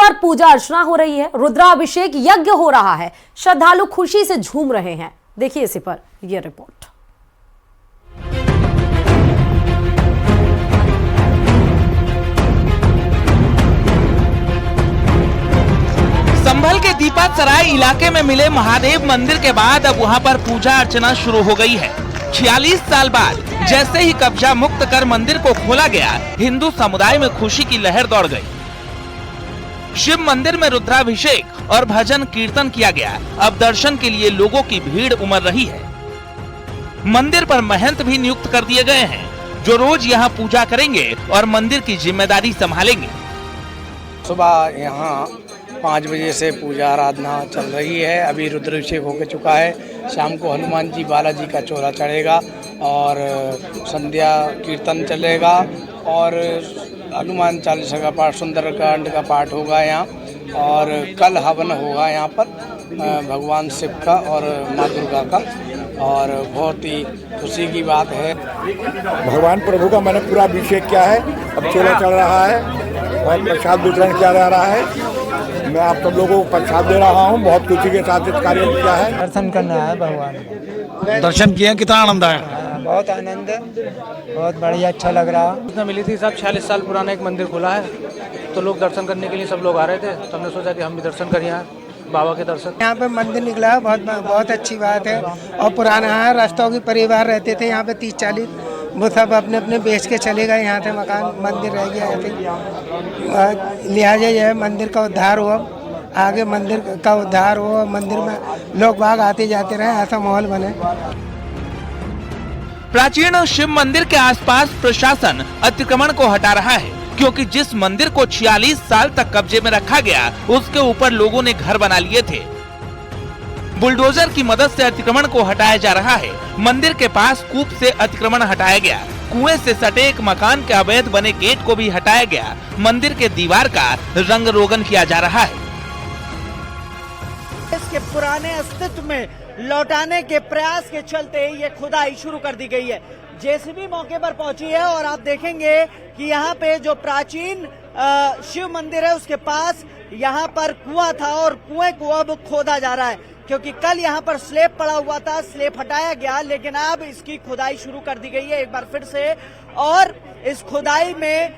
पर पूजा अर्चना हो रही है, रुद्राभिषेक यज्ञ हो रहा है, श्रद्धालु खुशी से झूम रहे हैं। देखिए इसी पर यह रिपोर्ट। संभल के दीपासराय इलाके में मिले महादेव मंदिर के बाद अब वहां पर पूजा अर्चना शुरू हो गई है। 46 साल बाद जैसे ही कब्जा मुक्त कर मंदिर को खोला गया, हिंदू समुदाय में खुशी की लहर दौड़ गई। शिव मंदिर में रुद्राभिषेक और भजन कीर्तन किया गया। अब दर्शन के लिए लोगों की भीड़ उमड़ रही है। मंदिर पर महंत भी नियुक्त कर दिए गए हैं, जो रोज यहाँ पूजा करेंगे और मंदिर की जिम्मेदारी संभालेंगे। सुबह यहाँ 5 बजे से पूजा आराधना चल रही है। अभी रुद्राभिषेक हो चुका है। शाम को हनुमान जी बालाजी का चोला चढ़ेगा और संध्या कीर्तन चलेगा और हनुमान चालीसा का पाठ, सुंदरकांड का पाठ होगा यहाँ। और कल हवन होगा यहाँ पर भगवान शिव का और माँ दुर्गा का। और बहुत ही खुशी की बात है। भगवान प्रभु का मैंने पूरा अभिषेक किया है। अब चोला चल रहा है और प्रसाद वितरण किया जा रहा है। मैं आप सब लोगों को प्रसाद दे रहा हूँ। बहुत खुशी के साथ इस कार्य किया है। दर्शन करना है भगवान को। दर्शन किए, कितना आनंद आया? बहुत आनंद है, बहुत बढ़िया, अच्छा लग रहा है। सूचना मिली थी साहब 46 साल पुराना एक मंदिर खुला है, तो लोग दर्शन करने के लिए सब लोग आ रहे थे, तो हमने सोचा कि हम भी दर्शन करें यहाँ बाबा के दर्शन। यहाँ पे मंदिर निकला है, बहुत अच्छी बात है। और पुराना है, रास्तों के परिवार रहते थे यहाँ पे 30-40, वो सब अपने अपने बेच के चले गए। यहाँ से मकान मंदिर रह गया है। लिहाजा यह मंदिर का उद्धार हुआ, आगे मंदिर का उद्धार हो, मंदिर में लोग बाग आते जाते रहे, ऐसा माहौल बने। प्राचीन शिव मंदिर के आसपास प्रशासन अतिक्रमण को हटा रहा है, क्योंकि जिस मंदिर को 46 साल तक कब्जे में रखा गया, उसके ऊपर लोगों ने घर बना लिए थे। बुलडोजर की मदद से अतिक्रमण को हटाया जा रहा है। मंदिर के पास कूप से अतिक्रमण हटाया गया। कुएं से सटे एक मकान के अवैध बने गेट को भी हटाया गया। मंदिर के दीवार का रंग रोगन किया जा रहा है। इसके पुराने अस्तित्व में लौटाने के प्रयास के चलते ये खुदाई शुरू कर दी गई है। जेसीबी मौके पर पहुंची है और आप देखेंगे कि यहाँ पे जो प्राचीन शिव मंदिर है उसके पास यहाँ पर कुआं था और कुएं को अब खोदा जा रहा है, क्योंकि कल यहाँ पर स्लेब पड़ा हुआ था, स्लेब हटाया गया, लेकिन अब इसकी खुदाई शुरू कर दी गई है एक बार फिर से। और इस खुदाई में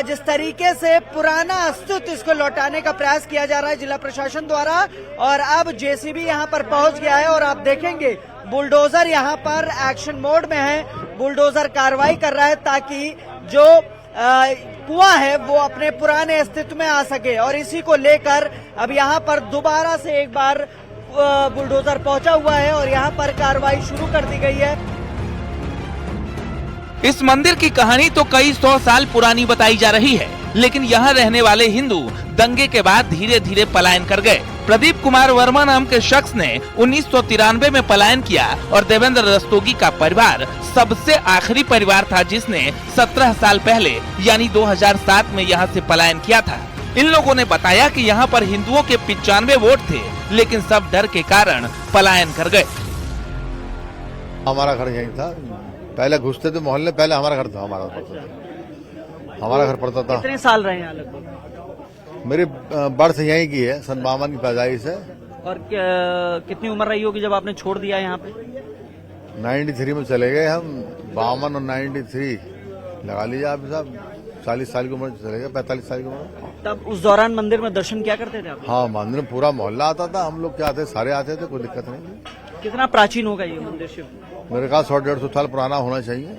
जिस तरीके से पुराना अस्तित्व इसको लौटाने का प्रयास किया जा रहा है जिला प्रशासन द्वारा, और अब जेसीबी यहाँ पर पहुंच गया है और आप देखेंगे बुलडोजर यहाँ पर एक्शन मोड में है। बुलडोजर कार्रवाई कर रहा है ताकि जो कुआं है वो अपने पुराने अस्तित्व में आ सके, और इसी को लेकर अब यहाँ पर दोबारा से एक बार बुलडोजर पहुंचा हुआ है और यहाँ पर कार्रवाई शुरू कर दी गई है। इस मंदिर की कहानी तो कई 100 साल पुरानी बताई जा रही है, लेकिन यहाँ रहने वाले हिंदू दंगे के बाद धीरे धीरे पलायन कर गए। प्रदीप कुमार वर्मा नाम के शख्स ने 1993 में पलायन किया और देवेंद्र रस्तोगी का परिवार सबसे आखिरी परिवार था जिसने 17 साल पहले यानी 2007 में यहाँ से पलायन किया था। इन लोगों ने बताया कि यहाँ पर हिंदुओं के 95 वोट थे, लेकिन सब डर के कारण पलायन कर गए। हमारा घर यहीं था, पहले घुसते थे मोहल्ले, पहले हमारा घर था, हमारा घर पड़ता था। कितने साल रहे यहाँ लगभग? मेरी बर्थ यहीं की है, सन 52 की पैदाइश है। और कितनी उम्र रही होगी जब आपने छोड़ दिया यहाँ पे? 93 में चले गए हम। 52 और 93 लगा लीजिए आप साहब, 40 साल की उम्र चले गए, 45 साल की उम्र। तब उस दौरान मंदिर में दर्शन क्या करते थे आप? हाँ, मंदिर में पूरा मोहल्ला आता था, हम लोग क्या आते, सारे आते थे, कोई दिक्कत नहीं। कितना प्राचीन होगा ये मंदिर शिव? मेरे ख्याल 100-150 साल पुराना होना चाहिए।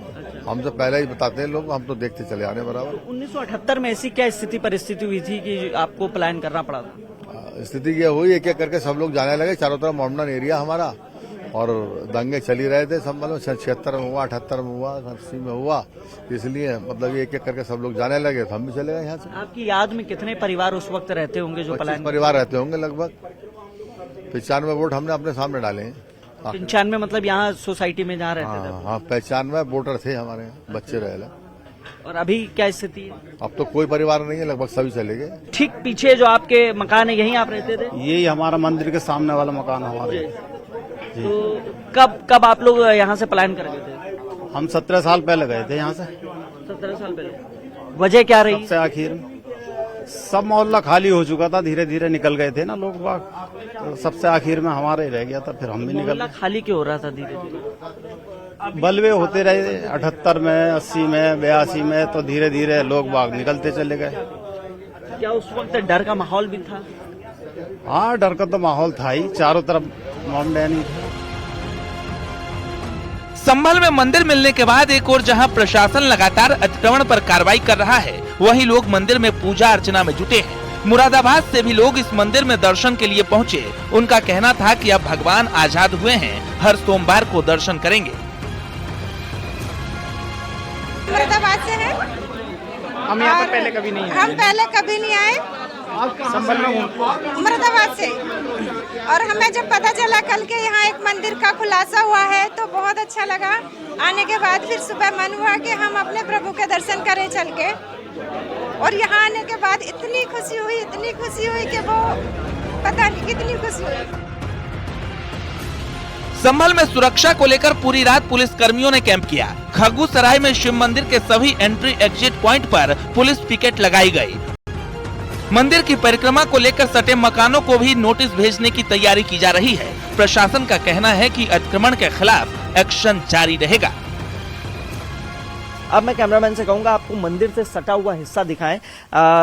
हमसे पहले ही बताते हैं लोग, हम तो देखते चले आने बराबर। 1978 में ऐसी क्या परिस्थिति हुई थी कि आपको पलायन करना पड़ा था? स्थिति ये हुई, एक एक करके सब लोग जाने लगे। चारों तरफ मॉडर्न एरिया हमारा, और दंगे चली रहे थे सब। मतलब 76 में हुआ, 78 में हुआ, 80 में हुआ, इसलिए मतलब एक एक करके सब लोग जाने लगे, तो हम भी चले गए यहाँ से। आपकी याद में कितने परिवार उस वक्त रहते होंगे जो पलायन? परिवार रहते होंगे लगभग। 95 वोट हमने अपने सामने डाले हैं। 95 मतलब यहाँ सोसाइटी में जहाँ रहते थे? हाँ, 95 वोटर थे हमारे, बच्चे रहे। और अभी क्या स्थिति है? अब तो कोई परिवार नहीं है, लगभग सभी चले गए। ठीक पीछे जो आपके मकान है यहीं आप रहते थे? यही हमारा मंदिर के सामने वाला मकान हमारे। तो कब आप लोग यहाँ से पलायन कर गए थे? हम 17 साल पहले गए थे यहाँ से। 17 साल पहले। वजह क्या रही? सबसे आखिर सब मोहल्ला खाली हो चुका था, धीरे धीरे निकल गए थे ना लोग बाग, तो सबसे आखिर में हमारे रह गया था, फिर हम भी निकल गए। खाली क्यों हो रहा था धीरे धीरे? बलवे होते रहे 78 में, 80 में, 82 में, तो धीरे धीरे लोग बाग निकलते चले गए। क्या उस वक्त डर का माहौल भी था? हाँ, डर का तो माहौल था ही, चारों तरफ मोमडैनी था। संभल में मंदिर मिलने के बाद एक और जहां प्रशासन लगातार अतिक्रमण पर कार्रवाई कर रहा है, वहीं लोग मंदिर में पूजा अर्चना में जुटे हैं। मुरादाबाद से भी लोग इस मंदिर में दर्शन के लिए पहुंचे। उनका कहना था कि अब भगवान आजाद हुए हैं, हर सोमवार को दर्शन करेंगे। मुरादाबाद से हैं। हम यहाँ पर पहले कभी नहीं आए। हम पहले कभी नहीं आए। संभल में मुरादाबाद से। और हमें जब पता चला कल के यहाँ एक मंदिर का खुलासा हुआ है तो बहुत अच्छा लगा। आने के बाद फिर सुबह मन हुआ कि हम अपने प्रभु के दर्शन करें चल के, और यहाँ आने के बाद इतनी खुशी हुई कि वो पता नहीं कितनी खुशी हुई। संभल में सुरक्षा को लेकर पूरी रात पुलिस कर्मियों ने कैंप किया। खरगूसराय में शिव मंदिर के सभी एंट्री एग्जिट पॉइंट पर पुलिस पिकेट लगाई गई। मंदिर की परिक्रमा को लेकर सटे मकानों को भी नोटिस भेजने की तैयारी की जा रही है। प्रशासन का कहना है कि अतिक्रमण के खिलाफ एक्शन जारी रहेगा। अब मैं कैमरामैन से कहूंगा आपको मंदिर से सटा हुआ हिस्सा दिखाएं।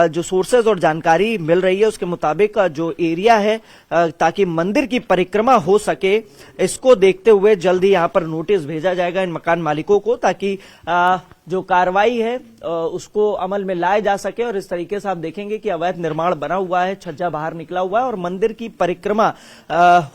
जो सोर्सेज और जानकारी मिल रही है उसके मुताबिक जो एरिया है ताकि मंदिर की परिक्रमा हो सके, इसको देखते हुए जल्द ही यहां पर नोटिस भेजा जाएगा इन मकान मालिकों को, ताकि जो कार्रवाई है उसको अमल में लाया जा सके। और इस तरीके से आप देखेंगे कि अवैध निर्माण बना हुआ है, छज्जा बाहर निकला हुआ है, और मंदिर की परिक्रमा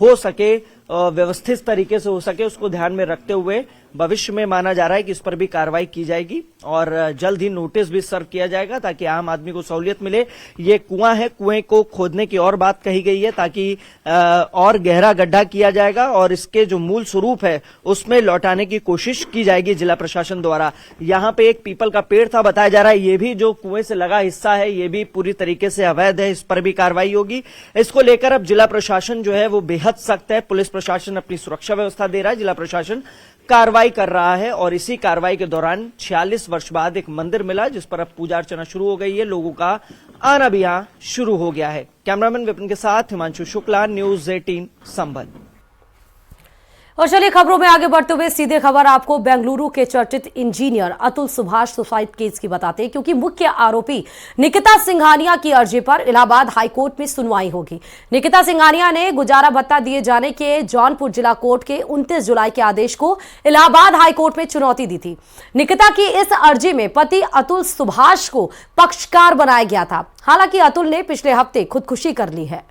हो सके, व्यवस्थित तरीके से हो सके, उसको ध्यान में रखते हुए भविष्य में माना जा रहा है कि इस पर भी कार्रवाई की जाएगी और जल्द ही नोटिस भी सर्व किया जाएगा ताकि आम आदमी को सहूलियत मिले। ये कुआं है, कुएं को खोदने की और बात कही गई है ताकि और गहरा गड्ढा किया जाएगा और इसके जो मूल स्वरूप है उसमें लौटाने की कोशिश की जाएगी जिला प्रशासन द्वारा। यहाँ पे एक पीपल का पेड़ था, बताया जा रहा है ये भी जो कुएं से लगा हिस्सा है ये भी पूरी तरीके से अवैध है, इस पर भी कार्रवाई होगी। इसको लेकर अब जिला प्रशासन जो है वो बेहद सख्त है। पुलिस प्रशासन अपनी सुरक्षा व्यवस्था दे रहा है, जिला प्रशासन कार्रवाई कर रहा है और इसी कार्रवाई के दौरान 46 वर्ष बाद एक मंदिर मिला जिस पर अब पूजा अर्चना शुरू हो गई है। लोगों का आना भी यहां शुरू हो गया है। कैमरामैन विपिन के साथ हिमांशु शुक्ला, न्यूज़ 18 संभल। और चलिए खबरों में आगे बढ़ते हुए सीधे खबर आपको बेंगलुरु के चर्चित engineer Atul Subhash suicide case की बताते हैं, क्योंकि मुख्य आरोपी निकिता सिंघानिया की अर्जी पर इलाहाबाद हाईकोर्ट में सुनवाई होगी। निकिता सिंघानिया ने गुजारा भत्ता दिए जाने के जौनपुर जिला कोर्ट के 29 जुलाई के आदेश को इलाहाबाद हाईकोर्ट में चुनौती दी थी। निकिता की इस अर्जी में पति अतुल सुभाष को पक्षकार बनाया गया था। हालांकि अतुल ने पिछले हफ्ते खुदकुशी कर ली है।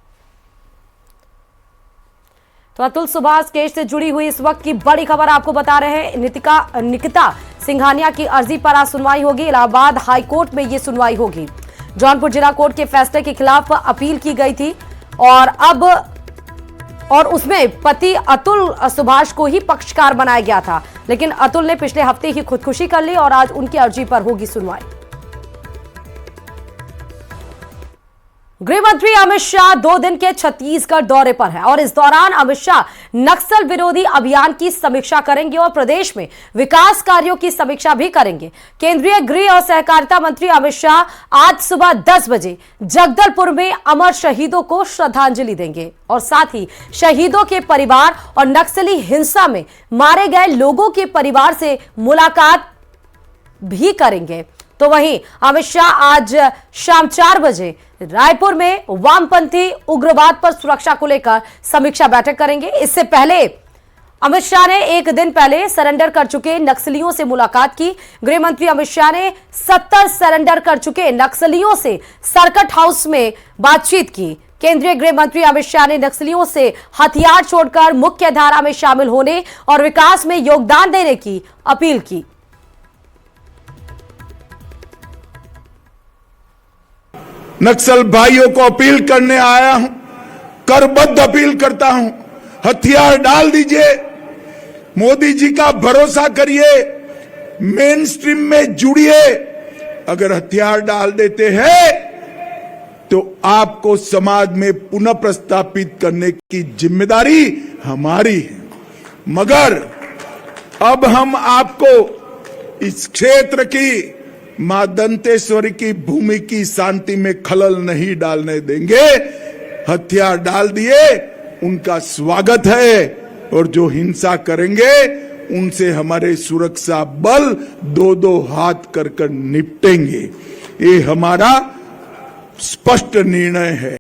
तो अतुल सुभाष केस से जुड़ी हुई इस वक्त की बड़ी खबर आपको बता रहे हैं। निकिता सिंघानिया की अर्जी पर आज सुनवाई होगी। इलाहाबाद हाईकोर्ट में यह सुनवाई होगी। जौनपुर जिला कोर्ट के फैसले के खिलाफ अपील की गई थी और उसमें पति अतुल सुभाष को ही पक्षकार बनाया गया था, लेकिन अतुल ने पिछले हफ्ते ही खुदकुशी कर ली और आज उनकी अर्जी पर होगी सुनवाई। गृह मंत्री अमित शाह 2 दिन के छत्तीसगढ़ दौरे पर है और इस दौरान अमित शाह नक्सल विरोधी अभियान की समीक्षा करेंगे और प्रदेश में विकास कार्यों की समीक्षा भी करेंगे। केंद्रीय गृह और सहकारिता मंत्री अमित शाह आज सुबह 10 बजे जगदलपुर में अमर शहीदों को श्रद्धांजलि देंगे और साथ ही शहीदों के परिवार और नक्सली हिंसा में मारे गए लोगों के परिवार से मुलाकात भी करेंगे। तो वहीं अमित शाह आज शाम 4 बजे रायपुर में वामपंथी उग्रवाद पर सुरक्षा को लेकर समीक्षा बैठक करेंगे। इससे पहले अमित शाह ने एक दिन पहले सरेंडर कर चुके नक्सलियों से मुलाकात की। गृह मंत्री अमित शाह ने 70 सरेंडर कर चुके नक्सलियों से सर्किट हाउस में बातचीत की। केंद्रीय गृह मंत्री अमित शाह ने नक्सलियों से हथियार छोड़कर मुख्य धारा में शामिल होने और विकास में योगदान देने की अपील की। नक्सल भाइयों को अपील करने आया हूं, करबद्ध अपील करता हूं, हथियार डाल दीजिए, मोदी जी का भरोसा करिए, मेन स्ट्रीम में जुड़िए। अगर हथियार डाल देते हैं तो आपको समाज में पुनः प्रस्थापित करने की जिम्मेदारी हमारी है। मगर अब हम आपको इस क्षेत्र की मां दंतेश्वरी की भूमि की शांति में खलल नहीं डालने देंगे। हथियार डाल दिए, उनका स्वागत है, और जो हिंसा करेंगे उनसे हमारे सुरक्षा बल दो दो हाथ कर निपटेंगे। ये हमारा स्पष्ट निर्णय है।